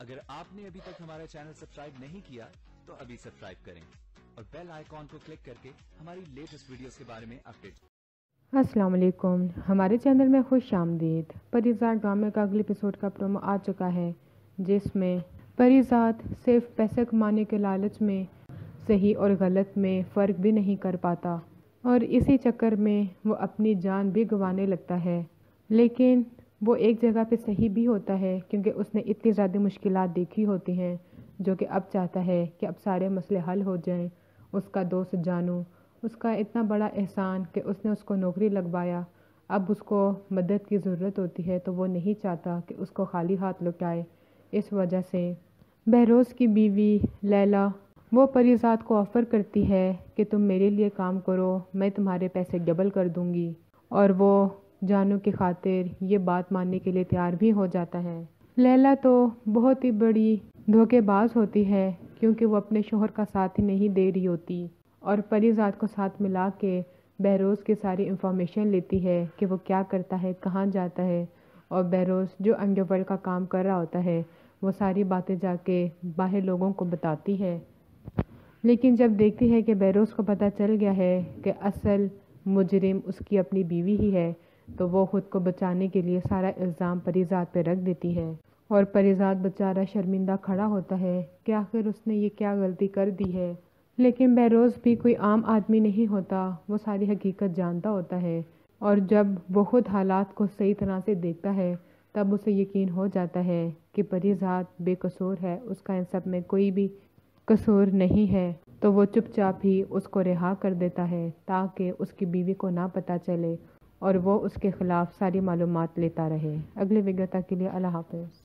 اگر آپ نے ابھی تک ہمارا چینل سبسکرائب نہیں کیا تو ابھی سبسکرائب کریں اور بیل آئیکن کو کلک کر کے ہماری لیٹسٹ ویڈیوز کے بارے میں اپڈیٹ۔ السلام علیکم، ہمارے چینل میں خوش آمدید۔ پریزاد ڈرامے کا اگلے ایپیسوڈ کا پرومو آ چکا ہے، جس میں پریزاد صرف پیسے کمانے کے لالچ میں صحیح اور غلط میں فرق بھی نہیں کر پاتا اور اسی چکر میں وہ اپنی جان بھی گنوانے لگتا ہے۔ لیکن وہ ایک جگہ پہ صحیح بھی ہوتا ہے کیونکہ اس نے اتنی زیادہ مشکلات دیکھی ہوتی ہیں، جو کہ اب چاہتا ہے کہ اب سارے مسئلے حل ہو جائیں۔ اس کا دوست جانو، اس کا اتنا بڑا احسان کہ اس نے اس کو نوکری لگوایا، اب اس کو مدد کی ضرورت ہوتی ہے تو وہ نہیں چاہتا کہ اس کو خالی ہاتھ لوٹائے۔ اس وجہ سے بہروز کی بیوی لیلا وہ پریزاد کو آفر کرتی ہے کہ تم میرے لیے کام کرو، میں تمہارے پیسے ڈبل کر دوں گی، اور وہ جانو کی خاطر یہ بات ماننے کے لیے تیار بھی ہو جاتا ہے۔ لیلا تو بہت ہی بڑی دھوکے باز ہوتی ہے کیونکہ وہ اپنے شوہر کا ساتھ ہی نہیں دے رہی ہوتی اور پریزاد کو ساتھ ملا کے بہروز کی ساری انفارمیشن لیتی ہے کہ وہ کیا کرتا ہے، کہاں جاتا ہے، اور بہروز جو انڈر ورلڈ کا کام کر رہا ہوتا ہے وہ ساری باتیں جا کے باہر لوگوں کو بتاتی ہے۔ لیکن جب دیکھتی ہے کہ بہروز کو پتہ چل گیا ہے کہ اصل مجرم اس کی اپنی بیوی ہی ہے، تو وہ خود کو بچانے کے لیے سارا الزام پریزاد پہ رکھ دیتی ہے، اور پریزاد بیچارہ شرمندہ کھڑا ہوتا ہے کہ آخر اس نے یہ کیا غلطی کر دی ہے۔ لیکن بہروز بھی کوئی عام آدمی نہیں ہوتا، وہ ساری حقیقت جانتا ہوتا ہے، اور جب وہ خود حالات کو صحیح طرح سے دیکھتا ہے تب اسے یقین ہو جاتا ہے کہ پریزاد بے قصور ہے، اس کا ان سب میں کوئی بھی قصور نہیں ہے، تو وہ چپ چاپ ہی اس کو رہا کر دیتا ہے تاکہ اس کی بیوی کو نہ پتہ چلے اور وہ اس کے خلاف ساری معلومات لیتا رہے۔ اگلے ویڈیو تک کے لیے اللہ حافظ۔